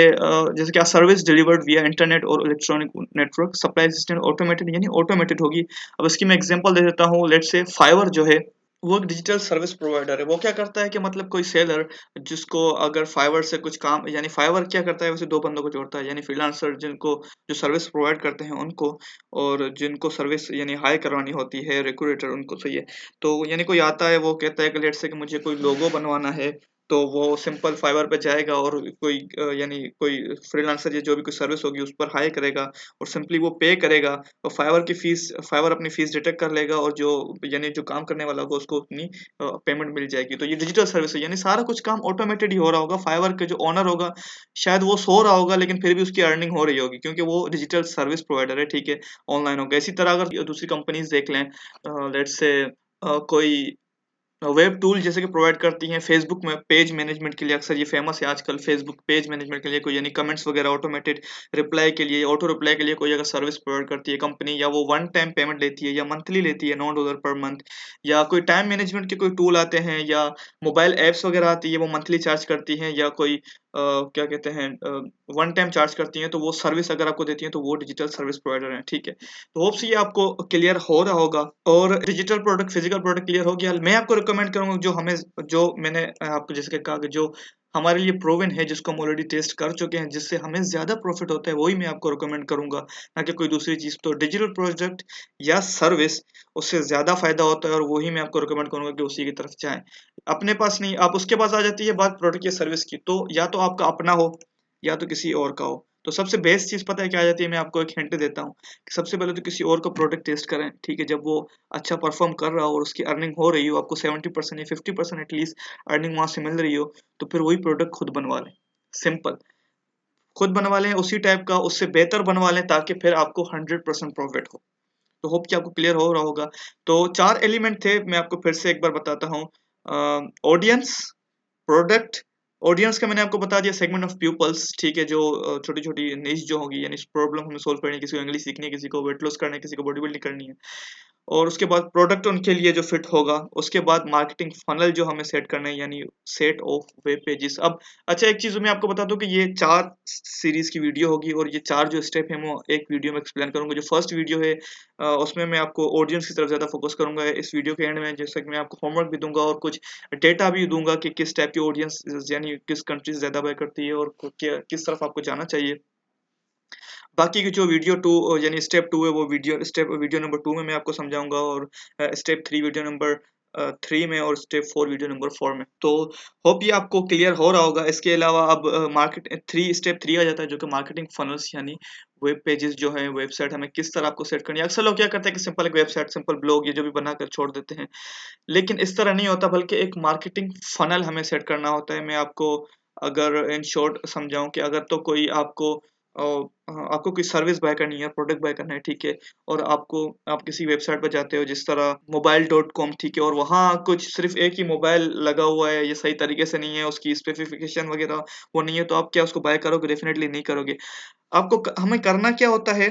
A: जैसे कि सर्विस डिलीवर्ड विया इंटरनेट और electronic network, supply system automated, यानी ऑटोमेटेड होगी। अब इसकी मैं एग्जांपल दे देता हूँ। लेट्स से फाइवर जो है वो एक डिजिटल सर्विस प्रोवाइडर है। वो क्या करता है कि मतलब कोई सेलर जिसको अगर फाइवर से कुछ काम, यानी फाइवर क्या करता है, वैसे दो बंदों को जोड़ता है, यानी फ्रीलांसर जिनको जो सर्विस प्रोवाइड करते हैं उनको, और जिनको सर्विस यानी हाई करवानी होती है रिक्रूटर उनको, सही है। तो यानी कोई आता है वो कहता है कि लेट्स से कि मुझे कोई लोगो बनवाना है, तो वो सिंपल फाइवर पे जाएगा और कोई यानी कोई फ्रीलांसर या जो भी कोई सर्विस होगी उस पर हायर करेगा और सिंपली वो पे करेगा और फाइवर अपनी फीस डिटेक्ट कर लेगा और जो यानी जो काम करने वाला होगा उसको अपनी पेमेंट मिल जाएगी। तो ये डिजिटल सर्विस है, यानी सारा कुछ काम ऑटोमेटेड ही हो रहा होगा। फाइवर के जो ओनर होगा शायद वो सो रहा होगा लेकिन फिर भी उसकी अर्निंग हो रही होगी क्योंकि वो डिजिटल सर्विस प्रोवाइडर है, ठीक है, ऑनलाइन होगा। इसी तरह अगर दूसरी कंपनीज देख लें, लेट्स से कोई वेब टूल जैसे कि प्रोवाइड करती हैं फेसबुक में पेज मैनेजमेंट के लिए, अक्सर ये फेमस है आजकल फेसबुक पेज मैनेजमेंट के लिए, कोई यानी कमेंट्स वगैरह ऑटोमेटेड रिप्लाई के लिए, ऑटो रिप्लाई के लिए कोई अगर सर्विस प्रोवाइड करती है कंपनी, या वो वन टाइम पेमेंट लेती है या मंथली लेती है $9 पर मंथ, या कोई टाइम मैनेजमेंट के कोई टूल आते हैं या मोबाइल एप्स वगैरह आती है वो मंथली चार्ज करती हैं, या कोई क्या कहते हैं वन टाइम चार्ज करती हैं, तो वो सर्विस अगर आपको देती हैं तो वो डिजिटल सर्विस प्रोवाइडर हैं, ठीक है। तो होप्स ये आपको क्लियर हो रहा होगा और digital product physical product clear हो गया। मैं आपको रिकमेंड करूंगा जो मैंने आपको जैसे कि कहा कि जो हमारे लिए प्रूवन है, जिसको हम ऑलरेडी टेस्ट कर चुके हैं, जिससे हमें ज्यादा प्रॉफिट होता है, वही मैं आपको रिकमेंड करूंगा, ना कि कोई दूसरी चीज। तो डिजिटल प्रोडक्ट या सर्विस उससे ज्यादा फायदा होता है और वही मैं आपको रिकमेंड करूंगा कि उसी की तरफ जाएं। अपने पास नहीं, आप उसके पास आ जाती है बात प्रोडक्ट या सर्विस की, तो या तो आपका अपना हो या तो किसी और का हो। तो सबसे बेस्ट चीज पता है क्या आ जाती है, मैं आपको एक हिंट देता हूँ कि सबसे पहले तो किसी और का प्रोडक्ट टेस्ट करें, ठीक है। जब वो अच्छा परफॉर्म कर रहा हो और उसकी अर्निंग हो रही हो, आपको 70% या 50% एटलीस्ट अर्निंग वहां से मिल रही हो, तो फिर वही प्रोडक्ट खुद बनवा लें। सिंपल, खुद बनवा लें उसी टाइप का, उससे बेहतर बनवा लें, ताकि फिर आपको 100% प्रॉफिट हो। तो होप कि आपको क्लियर हो रहा होगा। तो 4 एलिमेंट थे, मैं आपको फिर से एक बार बताता हूँ। ऑडियंस, प्रोडक्ट, ऑडियंस का मैंने आपको बता दिया, सेगमेंट ऑफ पीपल्स, ठीक है, जो छोटी छोटी निश जो होगी, यानी प्रॉब्लम हमें सोल्व करनी है, किसी को इंग्लिश सीखनी है, किसी को वेट लॉस करना है, किसी को बॉडी बिल्डिंग करनी है। और उसके बाद प्रोडक्ट उनके लिए जो फिट होगा, उसके बाद मार्केटिंग फनल जो हमें सेट करना है, यानी सेट ऑफ वेब पेजेस। अब अच्छा, एक चीज मैं आपको बता दूं कि ये 4 सीरीज की वीडियो होगी और ये 4 जो स्टेप है वो एक वीडियो में एक्सप्लेन करूंगा। जो फर्स्ट वीडियो है उसमें मैं आपको ऑडियंस की तरफ ज्यादा फोकस करूंगा। इस वीडियो के एंड में जैसे कि मैं आपको होमवर्क भी दूंगा और कुछ डेटा भी दूंगा कि किस टाइप की ऑडियंस यानी किस कंट्री से ज्यादा बाय करती है और किस तरफ आपको जाना चाहिए। बाकी की जो वीडियो 2 यानी स्टेप 2 है, वो वीडियो नंबर 2 में मैं आपको समझाऊंगा, और स्टेप 3 वीडियो नंबर 3 में, और स्टेप 4 वीडियो नंबर 4 में। तो होप ये आपको क्लियर हो रहा होगा। इसके अलावा अब स्टेप 3 आ जाता है, जो कि मार्केटिंग फनल्स, यानी वेब पेजेस जो है, वेबसाइट हमें किस तरह आपको सेट करनी है। अक्सर लोग क्या करते हैं कि सिंपल एक वेबसाइट, सिंपल ब्लॉग ये जो भी बनाकर छोड़ देते हैं, लेकिन इस तरह नहीं होता, बल्कि एक मार्केटिंग फनल हमें सेट करना होता है। मैं आपको अगर इन शॉर्ट समझाऊं कि अगर तो कोई आपको कोई सर्विस बाय करनी है, प्रोडक्ट बाय करना है, ठीक है, और आप किसी वेबसाइट पर जाते हो जिस तरह mobile.com, ठीक है, और वहाँ कुछ सिर्फ एक ही मोबाइल लगा हुआ है, ये सही तरीके से नहीं है, उसकी स्पेसिफिकेशन वगैरह वो नहीं है, तो आप क्या उसको बाय करोगे? डेफिनेटली नहीं करोगे। हमें करना क्या होता है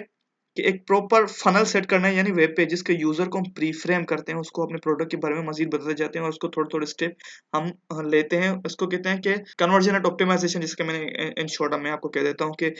A: कि एक प्रॉपर फनल सेट करना है, यानी वेब पेजेस के यूजर को हम प्री फ्रेम करते हैं, उसको अपने प्रोडक्ट के बारे में मजीद बताते जाते हैं और उसको थोड़े थोड़े स्टेप हम लेते हैं। उसको कहते हैं कि कन्वर्जन एंड ऑप्टिमाइजेशन, जिसके मैंने इन शॉर्ट मैं आपको कह देता हूँ कि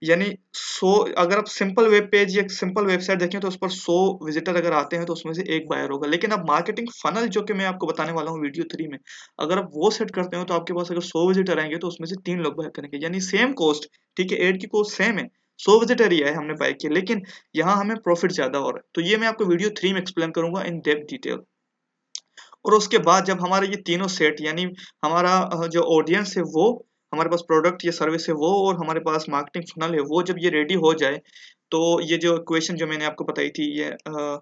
A: यानी 100, अगर आप सिंपल वेब पेज या सिंपल वेबसाइट देखें तो उस पर 100 विजिटर अगर आते हैं तो उसमें से एक बायर होगा। लेकिन अब मार्केटिंग फनल जो कि मैं आपको बताने वाला हूँ वीडियो 3 में, अगर आप वो सेट करते हो तो आपके पास अगर 100 विजिटर आएंगे तो उसमें से 3 लोग बाय करेंगे, यानी सेम कॉस्ट, ठीक है, एड की कॉस्ट सेम है, 100 विजिटर ही है हमने बाय किया, लेकिन यहाँ हमें प्रॉफिट ज्यादा हो रहा है। तो ये मैं आपको वीडियो 3 में एक्सप्लेन करूंगा इन डेप्थ डिटेल। और उसके बाद जब हमारे ये तीनों सेट, यानी हमारा जो ऑडियंस है वो, हमारे पास प्रोडक्ट या सर्विस है वो, और हमारे पास मार्केटिंग फनल है वो, जब ये रेडी हो जाए, तो ये जो क्वेश्चन जो मैंने आपको बताई थी, अ,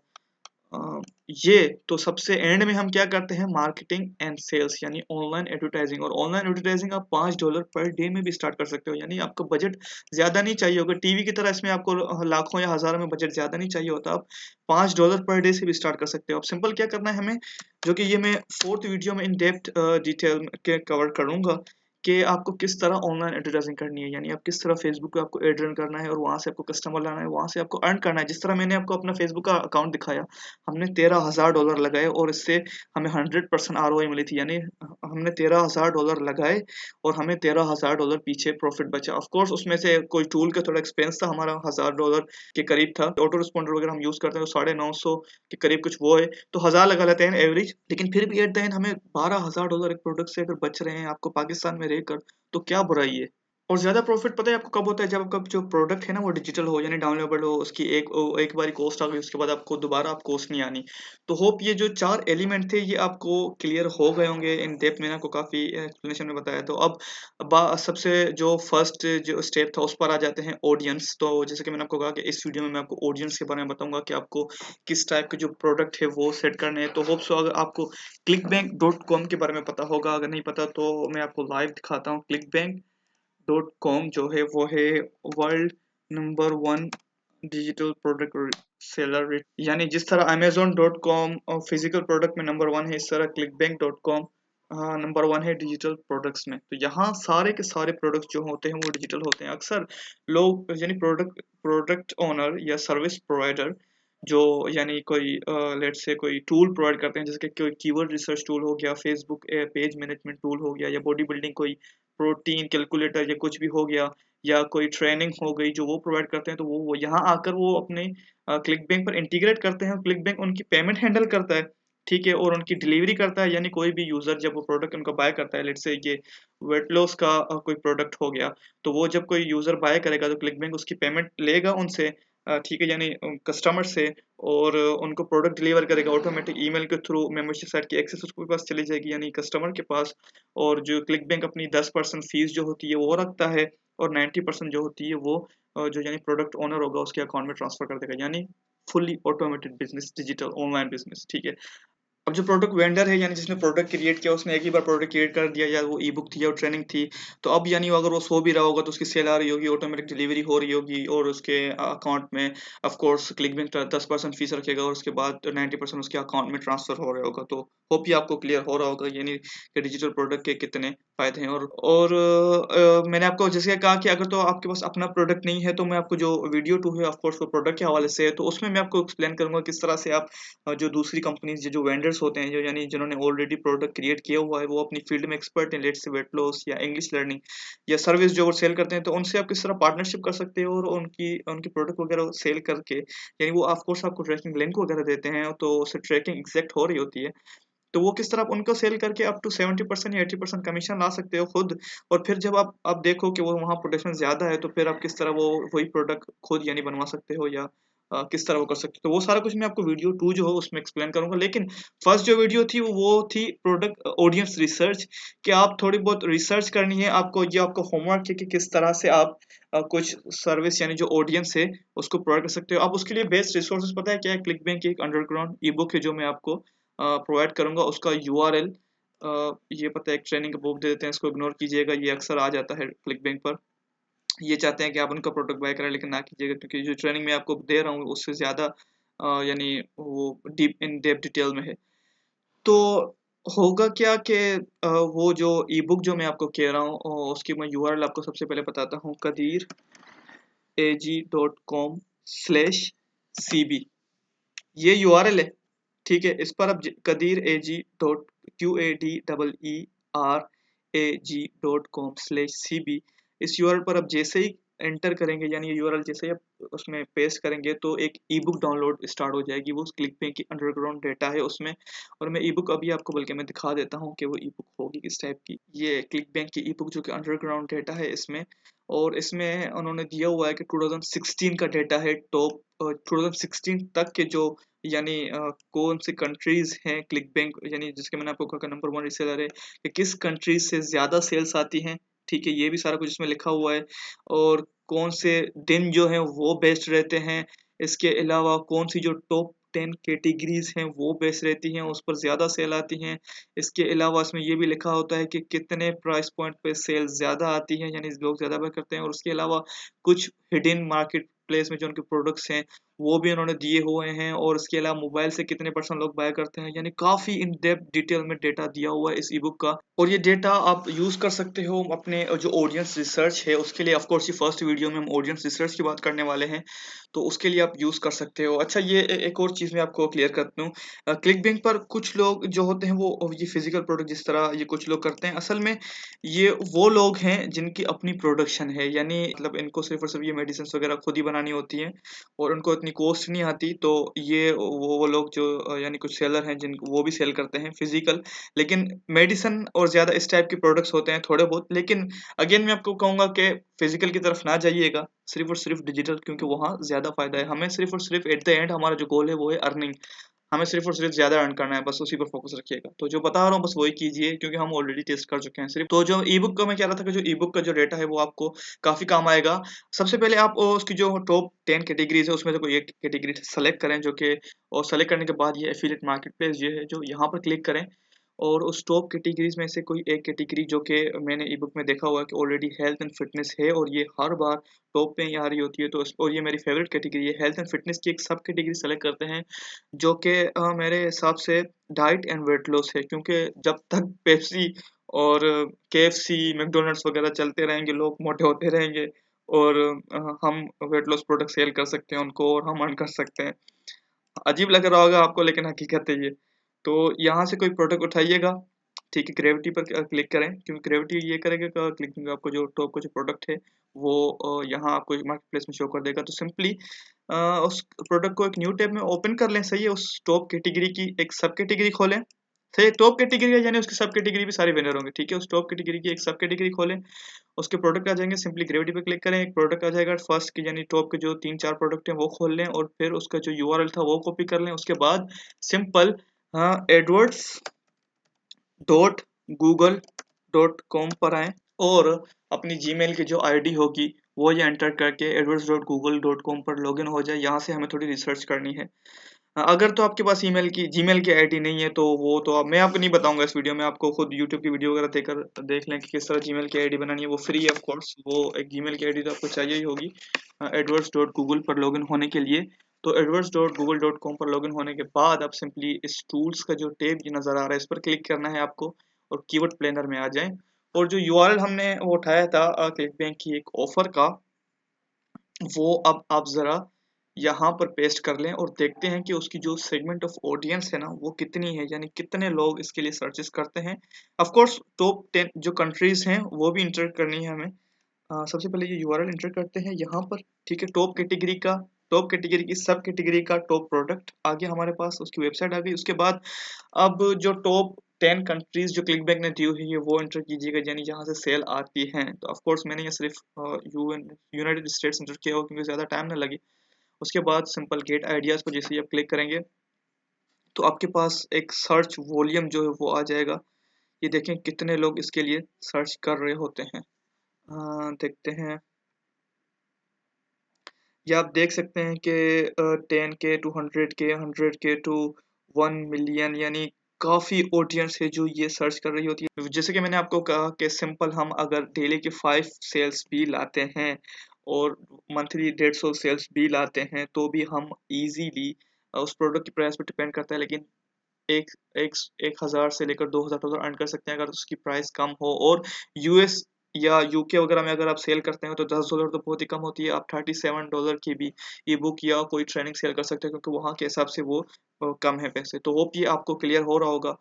A: ये तो सबसे एंड में हम क्या करते हैं, मार्केटिंग एंड सेल्स, यानी ऑनलाइन एडवर्टाइजिंग। और ऑनलाइन एडवर्टाइजिंग आप $5 पर डे में भी स्टार्ट कर सकते हो, यानी आपको बजट ज्यादा नहीं चाहिए होगा टीवी की तरह, इसमें आपको लाखों या हजारों में बजट ज्यादा नहीं चाहिए होता। आप $5 पर डे से भी स्टार्ट कर सकते हो। अब सिंपल क्या करना है हमें, जो कि ये मैं फोर्थ वीडियो में इन डेप्थ डिटेल के कवर करूंगा, कि आपको किस तरह ऑनलाइन एडवर्टाइजिंग करनी है, यानी आप किस तरह फेसबुक पे आपको एड रन करना है और वहां से आपको कस्टमर लाना है, वहां से आपको अर्न करना है। जिस तरह मैंने आपको अपना फेसबुक का अकाउंट दिखाया, हमने $13,000 लगाए और इससे हमें 100% ROI मिली थी, यानी हमने $13,000 लगाए और हमें $13,000 पीछे प्रॉफिट बचा। ऑफ कोर्स उसमें से कोई टूल का थोड़ा एक्सपेंस था, हमारा $1,000 के करीब था। ऑटो रिस्पॉन्डर वगैरह हम यूज करते हैं तो 950 के करीब कुछ वो है, तो 1000 लगा लेते हैं एवरेज। लेकिन फिर भी एट द एंड हमें $12,000 एक प्रोडक्ट से अगर बच रहे हैं आपको पाकिस्तान में रहकर, तो क्या बुराई है। और ज़्यादा प्रॉफिट पता है आपको कब होता है, जब आपका जो प्रोडक्ट है ना वो डिजिटल हो, यानी डाउनलोडेबल हो, उसकी एक बारी कॉस्ट आ गई, उसके बाद आपको दोबारा आप कॉस्ट नहीं आनी। तो होप ये जो 4 एलिमेंट थे ये आपको क्लियर हो गए होंगे। इन डेप्थ मैंने आपको काफ़ी एक्सप्लेनेशन में बताया। तो अब सबसे जो फर्स्ट जो स्टेप था उस पर आ जाते हैं, ऑडियंस। तो जैसे कि मैंने आपको कहा कि इस वीडियो में मैं आपको ऑडियंस के बारे में बताऊंगा कि आपको किस टाइप के जो प्रोडक्ट है वो सेट करने हैं। तो होप सो अगर आपको clickbank.com के बारे में पता होगा, अगर नहीं पता तो मैं आपको लाइव दिखाता हूँ। clickbank.com जो है वो है world number 1 digital product seller. यानी जिस तरह amazon.com फिजिकल प्रोडक्ट में नंबर 1 है, इस तरह clickbank.com नंबर 1 है डिजिटल प्रोडक्ट्स में। तो यहाँ सारे के सारे प्रोडक्ट्स जो होते हैं वो डिजिटल होते हैं। अक्सर लोग यानी प्रोडक्ट प्रोडक्ट ओनर या सर्विस प्रोवाइडर जो यानी कोई लेट्स से कोई टूल प्रोवाइड करते हैं, जैसे कि कोई कीवर्ड रिसर्च टूल हो गया, फेसबुक पेज मैनेजमेंट टूल हो गया, या बॉडी बिल्डिंग कोई प्रोटीन कैलकुलेटर या कुछ भी हो गया, या कोई ट्रेनिंग हो गई जो वो प्रोवाइड करते हैं। तो वो यहाँ आकर वो अपने क्लिक बैंक पर इंटीग्रेट करते हैं। क्लिक बैंक उनकी पेमेंट हैंडल करता है, ठीक है, और उनकी डिलीवरी करता है। यानी कोई भी यूजर जब वो प्रोडक्ट उनका बाय करता है, लेट्स से ये वेट लॉस का कोई प्रोडक्ट हो गया, तो वो जब कोई यूजर बाय करेगा तो क्लिक बैंक उसकी पेमेंट लेगा उनसे, ठीक है, यानी कस्टमर से, और उनको प्रोडक्ट डिलीवर करेगा ऑटोमेटिक ईमेल के थ्रू। मेंबरशिप साइट की एक्सेस उसके पास चली जाएगी यानी कस्टमर के पास। और जो क्लिक बैंक अपनी 10% फीस जो होती है वो रखता है, और 90% जो होती है वो जो यानी प्रोडक्ट ओनर होगा उसके अकाउंट में ट्रांसफर कर देगा। यानी fully automated business, digital online business, ठीक है। अब जो प्रोडक्ट वेंडर है, यानी जिसने प्रोडक्ट क्रिएट किया, उसने एक ही बार प्रोडक्ट क्रिएट कर दिया, या वो ई बुक थी या वो ट्रेनिंग थी, तो अब यानी अगर वो सो भी रहा होगा तो उसकी सेल आ रही होगी, ऑटोमेटिक डिलीवरी हो रही होगी, और उसके अकाउंट में ऑफ कोर्स क्लिकबिंग 10% फीस रखेगा, और उसके बाद 90% उसके अकाउंट में ट्रांसफर हो रहा होगा। तो होप ये आपको क्लियर हो रहा होगा यानी कि डिजिटल प्रोडक्ट के कितने फायदे हैं। और मैंने आपको जैसे कहा कि अगर तो आपके पास अपना प्रोडक्ट नहीं है, तो मैं आपको जो वीडियो 2 है ऑफ कोर्स वो प्रोडक्ट के हवाले से है, तो उसमें मैं आपको एक्सप्लेन करूंगा किस तरह से आप जो दूसरी कंपनीज जो वेंडर्स होते हैं, जो यानी जिन्होंने ऑलरेडी प्रोडक्ट क्रिएट किया हुआ है, वो अपनी फील्ड में एक्सपर्ट हैं, लेट्स से वेट लॉस या इंग्लिश लर्निंग या सर्विस जो वो सेल करते हैं, तो उनसे आप किस तरह पार्टनरशिप कर सकते हो, और उनकी उनकी प्रोडक्ट वगैरह सेल करके यानी वो ऑफ कोर्स आपको ट्रैकिंग लिंक वगैरह देते हैं, तो उससे ट्रैकिंग एग्जैक्ट हो रही होती है। तो वो किस तरह आप उनको सेल करके अप टू 70% या 80% कमीशन ला सकते हो खुद। और फिर जब आप देखो कि वो वहाँ प्रोडक्शन ज़्यादा है, तो फिर आप किस तरह वो वही प्रोडक्ट खुद यानी बनवा सकते हो, या किस तरह वो कर सकते हो। तो वो सारा कुछ मैं आपको वीडियो 2 जो है उसमें एक्सप्लेन करूँगा। लेकिन फर्स्ट जो वीडियो थी वो थी प्रोडक्ट ऑडियंस रिसर्च, कि आप थोड़ी बहुत रिसर्च करनी है आपको। ये आपका होमवर्क है कि किस तरह से आप कुछ सर्विस यानी जो ऑडियंस है उसको प्रोवाइड कर सकते हो। आप उसके लिए बेस्ट रिसोर्सेज पता है क्या है? क्लिकबैंक की एक अंडरग्राउंड ई बुक है जो मैं आपको प्रोवाइड करूंगा। उसका यूआरएल ये पता है, एक ट्रेनिंग का बुक दे देते हैं, इसको इग्नोर कीजिएगा, ये अक्सर आ जाता है क्लिकबैंक पर। ये चाहते हैं कि आप उनका प्रोडक्ट बाय करें, लेकिन ना कीजिएगा, क्योंकि जो ट्रेनिंग मैं आपको दे रहा हूँ उससे ज़्यादा यानी वो डीप इन डेप्थ डिटेल में है। तो होगा क्या कि वो जो ई बुक जो मैं आपको कह रहा हूँ उसकी मैं यूआरएल आपको सबसे पहले बताता हूँ, kadeerag.com/cb, ये यूआरएल है, ठीक है। इस पर आप kadeerag.com/cb, इस यूआरएल पर आप जैसे ही एंटर करेंगे, यानी ये यूआरएल जैसे ही आप उसमें पेस्ट करेंगे, तो एक ई बुक डाउनलोड स्टार्ट हो जाएगी। वो क्लिक पे की अंडरग्राउंड डेटा है उसमें। और मैं ई बुक अभी आपको बल्कि मैं दिखा देता हूँ कि वो ई बुक होगी किस टाइप की। ये क्लिक बैंक की ई बुक जो कि अंडरग्राउंड डेटा है इसमें। और इसमें उन्होंने दिया हुआ है कि 2016 का डेटा है, टॉप 2016 तक के जो यानी कौन सी कंट्रीज हैं क्लिक बैंक, यानी जिसके मैंने आपको कहा नंबर 1 रीसेलर है, कि किस कंट्रीज से ज़्यादा सेल्स आती हैं, ठीक है, ये भी सारा कुछ इसमें लिखा हुआ है। और कौन से दिन जो हैं वो बेस्ट रहते हैं। इसके अलावा कौन सी जो टॉप 10 कैटेगरीज हैं वो बेस्ट रहती हैं, उस पर ज़्यादा सेल आती हैं। इसके अलावा इसमें ये भी लिखा होता है कि कितने प्राइस पॉइंट पे सेल ज़्यादा आती है, यानी लोग ज़्यादा बाय करते हैं। और उसके अलावा कुछ हिडन मार्केट प्लेस में जो उनके प्रोडक्ट्स हैं वो भी उन्होंने दिए हुए हैं। और इसके अलावा मोबाइल से कितने % लोग बाय करते हैं, यानी काफ़ी इन डेप्थ डिटेल में डेटा दिया हुआ है इस ई बुक का। और ये डेटा आप यूज़ कर सकते हो अपने जो ऑडियंस रिसर्च है उसके लिए। ऑफ कोर्स ये फर्स्ट वीडियो में हम ऑडियंस रिसर्च की बात करने वाले हैं, तो उसके लिए आप यूज़ कर सकते हो। अच्छा, ये एक और चीज़ मैं आपको क्लियर कर दूँ, क्लिकबैंक पर कुछ लोग जो होते हैं वो ये फिजिकल प्रोडक्ट जिस तरह ये कुछ लोग करते हैं, असल में ये वो लोग हैं जिनकी अपनी प्रोडक्शन है, यानी मतलब इनको सिर्फ और सिर्फ ये मेडिसिन वगैरह खुद ही बनानी होती हैं, और उनको उतनी कॉस्ट नहीं आती, तो ये वो लोग जो यानी कुछ सेलर हैं जिन वो भी सेल करते हैं फिजिकल, लेकिन मेडिसिन और ज़्यादा इस टाइप के प्रोडक्ट्स होते हैं थोड़े बहुत। लेकिन अगेन मैं आपको कहूँगा कि फिजिकल की तरफ ना जाइएगा, सिर्फ और सिर्फ डिजिटल, क्योंकि वहाँ ज़्यादा फायदा है। हमें सिर्फ और सिर्फ एट द एंड हमारा जो गोल है वो है अर्निंग, हमें सिर्फ और सिर्फ ज़्यादा अर्न करना है, बस उसी पर फोकस रखिएगा। तो जो बता रहा हूँ बस वही कीजिए, क्योंकि हम ऑलरेडी टेस्ट कर चुके हैं सिर्फ। तो जो ई बुक का मैं कह रहा था कि जो ई बुक का जो डेटा है वो आपको काफ़ी काम आएगा। सबसे पहले आप उसकी जो टॉप 10 कैटेगरीज है उसमें से कोई एक कैटेगरी सेलेक्ट करें, जो कि और सेलेक्ट करने के बाद ये एफिलिएट मार्केट प्लेस जो है जो यहाँ पर क्लिक करें, और उस टॉप कैटेगरीज में से कोई एक कैटेगरी जो कि मैंने ई बुक में देखा हुआ है कि ऑलरेडी हेल्थ एंड फिटनेस है और ये हर बार टॉप पे ही आ रही होती है, तो और ये मेरी फेवरेट कैटेगरी है। हेल्थ एंड फिटनेस की एक सब कैटेगरी सेलेक्ट करते हैं, जो कि मेरे हिसाब से डाइट एंड वेट लॉस है, क्योंकि जब तक पेप्सी और केएफसी मैकडोनल्ड्स वगैरह चलते रहेंगे लोग मोटे होते रहेंगे, और हम वेट लॉस प्रोडक्ट सेल कर सकते हैं उनको और हम अर्न कर सकते हैं। अजीब लग रहा होगा आपको, लेकिन हकीकत है ये। तो यहाँ से कोई प्रोडक्ट उठाइएगा, ठीक है, ग्रेविटी पर क्लिक करें, क्योंकि ग्रेविटी ये करेगा कि क्लिक आपको जो टॉप का जो प्रोडक्ट है वो यहाँ आपको मार्केट प्लेस में शो कर देगा। तो सिंपली उस प्रोडक्ट को एक न्यू टैब में ओपन कर लें, सही है। उस टॉप कैटेगरी की एक सब कैटेगरी खोलें, सही, टॉप कैटेगरी है यानी उसकी सब कैटेगरी भी सारे विनर होंगे, ठीक है। उस टॉप कैटेगरी की एक सब कैटेगरी खोलें, उसके प्रोडक्ट आ जाएंगे, सिंपली ग्रेविटी पे क्लिक करें, एक प्रोडक्ट आ जाएगा फर्स्ट की, यानी टॉप के जो 3-4 प्रोडक्ट हैं वो खोल लें, और फिर उसका जो यूआरएल था वो कॉपी कर लें। उसके बाद simple AdWords dot Google dot com पर आएँ, और अपनी जीमेल की जो आईडी होगी वो ये एंटर करके edwards.google.com पर लॉगिन हो जाए। यहाँ से हमें थोड़ी रिसर्च करनी है। अगर तो आपके पास ईमेल की जीमेल की आईडी नहीं है, तो वो तो मैं आपको नहीं बताऊंगा इस वीडियो में, आपको खुद यूट्यूब की वीडियो वगैरह देखकर देख लें कि किस तरह जीमेल की आईडी बनानी है। वो फ्री है ऑफ कोर्स, वो एक जीमेल की आईडी तो आपको चाहिए ही होगी edwards.google पर लॉगिन होने के लिए। तो edwards.google.com पर लॉगिन होने के बाद आप सिंपली इस टूल्स का जो टैब ये नज़र आ रहा है इस पर क्लिक करना है आपको, और कीवर्ड प्लानर में आ जाएं, और जो यूआरएल हमने वो उठाया था क्लिक बैंक की एक ऑफर का, वो अब आप ज़रा यहाँ पर पेस्ट कर लें, और देखते हैं कि उसकी जो सेगमेंट ऑफ ऑडियंस है ना वो कितनी है, यानी कितने लोग इसके लिए सर्चेस करते हैं। ऑफ कोर्स टॉप 10 जो कंट्रीज हैं वो भी इंटर करनी है हमें। सबसे पहले ये यूआरएल एंटर करते हैं यहाँ पर, ठीक है। टॉप कैटेगरी की सब कैटेगरी का टॉप प्रोडक्ट आ गया हमारे पास, उसकी वेबसाइट आ गई। उसके बाद अब जो टॉप 10 कंट्रीज जो क्लिकबैंक ने दी हुई है वो एंटर कीजिएगा, यानी जहाँ से सेल आती है। तो ऑफ कोर्स मैंने ये सिर्फ यूनाइटेड स्टेट्स एंटर किया हो, क्योंकि ज़्यादा टाइम ना लगे। उसके बाद सिंपल गेट आइडियाज़ पर जैसे ही आप क्लिक करेंगे तो आपके पास एक सर्च वॉल्यूम जो है वो आ जाएगा। ये देखें कितने लोग इसके लिए सर्च कर रहे होते हैं। देखते हैं, ये आप देख सकते हैं कि 10K to 100K 100K to 1 million, यानी काफ़ी ऑडियंस है जो ये सर्च कर रही होती है। जैसे कि मैंने आपको कहा कि सिंपल हम अगर डेली के 5 सेल्स भी लाते हैं और मंथली 150 सेल्स भी लाते हैं, तो भी हम इजीली उस प्रोडक्ट की प्राइस पर डिपेंड करता है, लेकिन एक एक 1000 से लेकर 2000 डॉलर अर्न कर सकते हैं अगर उसकी प्राइस कम हो। और यूएस या यूके वगैरह में अगर आप सेल करते हैं तो $10 तो बहुत ही कम होती है, आप $37 की भी ई बुक या कोई ट्रेनिंग सेल कर सकते हैं, क्योंकि वहाँ के हिसाब से वो कम है पैसे। तो होप ये आपको क्लियर हो रहा होगा।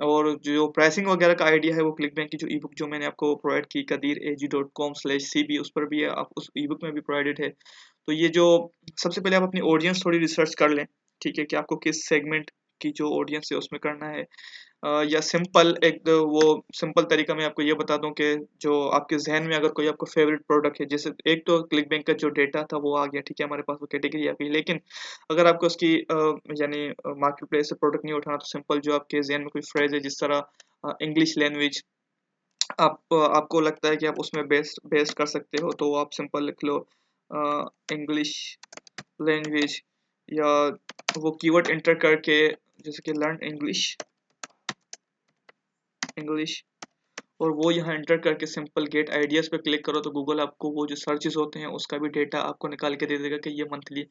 A: और जो प्राइसिंग वगैरह का आइडिया है वो क्लिक बैंक की जो ई बुक जो मैंने आपको प्रोवाइड की kadirag.com/cb, उस पर भी है, आप उस ई बुक में भी प्रोवाइडेड है। तो ये जो सबसे पहले आप अपनी ऑडियंस थोड़ी रिसर्च कर लें, ठीक है, कि आपको किस सेगमेंट की जो ऑडियंस है उसमें करना है। या सिंपल एक वो सिंपल तरीका मैं आपको ये बता दूं कि जो आपके जहन में अगर कोई आपका फेवरेट प्रोडक्ट है, जैसे एक तो क्लिक बैंक का जो डेटा था वो आ गया, ठीक है, हमारे पास वो कैटेगरी आ गई। लेकिन अगर आपको उसकी यानी मार्केट प्लेस से प्रोडक्ट नहीं उठाना, तो सिंपल जो आपके जहन में कोई फ्रेज है, जिस तरह इंग्लिश लैंग्वेज, आपको लगता है कि आप उसमें बेस्ट बेस्ट कर सकते हो, तो आप सिंपल लिख लो इंग्लिश लैंग्वेज, या वो कीवर्ड एंटर करके जैसे कि लर्न इंग्लिश इंग्लिश, और वो यहाँ एंटर करके सिंपल गेट आइडियाज़ पे क्लिक करो, तो गूगल आपको वो जो सर्चेस होते हैं उसका भी डेटा आपको निकाल के दे देगा कि ये मंथली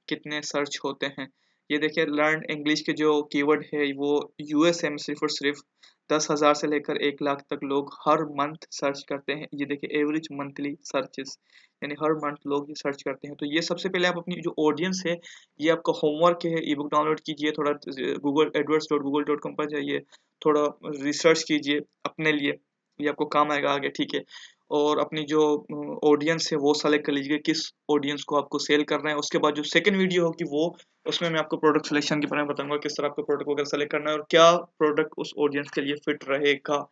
A: कितने सर्च होते हैं। ये देखिए लर्न इंग्लिश के जो कीवर्ड है वो यूएसए में सिर्फ और सिर्फ 10,000 से लेकर 1 लाख तक लोग हर मंथ सर्च करते हैं। ये देखिए एवरेज मंथली सर्चेस, यानी हर मंथ लोग ये सर्च करते हैं। तो ये सबसे पहले आप अपनी जो ऑडियंस है, ये आपका होमवर्क है, ई बुक डाउनलोड कीजिए, थोड़ा गूगल edwards.google.com पर जाइए, थोड़ा रिसर्च कीजिए अपने लिए, ये आपको काम आएगा आगे, ठीक है। और अपनी जो ऑडियंस है वो सेलेक्ट कर लीजिएगा, किस ऑडियंस को आपको सेल करना है। उसके बाद जो सेकंड वीडियो होगी वो उसमें मैं आपको प्रोडक्ट सिलेक्शन के बारे में बताऊंगा, किस तरह आपको प्रोडक्ट वगैरह सेलेक्ट करना है और क्या प्रोडक्ट उस ऑडियंस के लिए फिट रहेगा।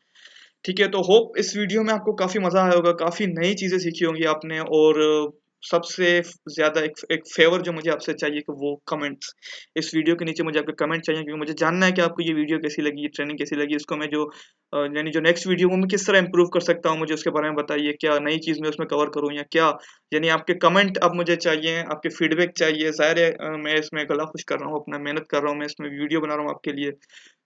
A: ठीक है, तो होप इस वीडियो में आपको काफ़ी मज़ा आया होगा, काफ़ी नई चीज़ें सीखी होंगी आपने और सबसे ज़्यादा एक फ़ेवर जो मुझे आपसे चाहिए कि वो कमेंट्स। इस वीडियो के नीचे मुझे आपके कमेंट चाहिए, क्योंकि मुझे जानना है कि आपको ये वीडियो कैसी लगी, ये ट्रेनिंग कैसी लगी। इसको मैं जो यानी जो नेक्स्ट वीडियो वो मैं किस तरह इम्प्रूव कर सकता हूँ, मुझे उसके बारे में बताइए। क्या नई चीज़ मैं उसमें कवर करूँ या क्या? यानी आपके कमेंट अब मुझे चाहिए, आपके फीडबैक चाहिए। ज़ाहिर है मैं इसमें गला खुश कर रहा हूँ, अपना मेहनत कर रहा हूँ, मैं इसमें वीडियो बना रहा हूँ आपके लिए।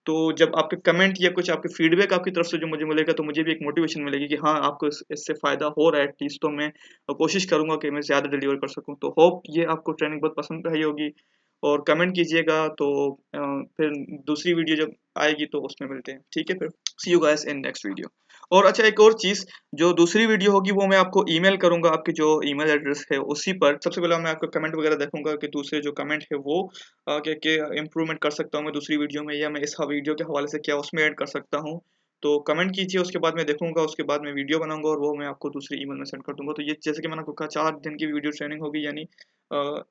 A: तो जब आपके कमेंट या कुछ आपके फीडबैक आपकी तरफ से जो मुझे मिलेगा, तो मुझे भी एक मोटिवेशन मिलेगी कि हाँ, आपको इससे फ़ायदा हो रहा है एटलीस्ट, तो मैं कोशिश करूँगा कि मैं ज़्यादा डिलीवर कर सकूँ। तो होप ये आपको ट्रेनिंग बहुत पसंद आई होगी और कमेंट कीजिएगा। तो फिर दूसरी वीडियो जब आएगी तो उसमें मिलते हैं। ठीक है, फिर see you guys in next video. और अच्छा, एक और चीज़, जो दूसरी वीडियो होगी वो मैं आपको ईमेल करूँगा, आपकी जो ईमेल एड्रेस है उसी पर। सबसे पहले मैं आपका कमेंट वगैरह देखूँगा कि दूसरे जो कमेंट है वो क्या-क्या इम्प्रूवमेंट कर सकता हूँ मैं दूसरी वीडियो में, या मैं इस वीडियो के हवाले से क्या उसमें ऐड कर सकता हूँ। तो कमेंट कीजिए, उसके बाद मैं देखूँगा, उसके बाद मैं वीडियो बनाऊँगा और वो मैं आपको दूसरी ईमेल में सेंड कर दूँगा। तो ये जैसे कि मैंने आपको कहा 4 दिन की वीडियो ट्रेनिंग होगी, यानी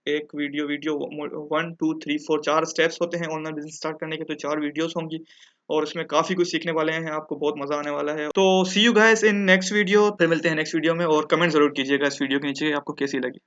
A: एक वीडियो 1, 2, 3, 4 4 स्टेप्स होते हैं ऑनलाइन बिज़नेस स्टार्ट करने के, तो 4 वीडियोज़ होंगी और इसमें काफ़ी कुछ सीखने वाले हैं, आपको बहुत मज़ा आने वाला है। तो see you guys in next video, फिर मिलते हैं नेक्स्ट वीडियो में और कमेंट ज़रूर कीजिएगा इस वीडियो के नीचे आपको कैसी लगी।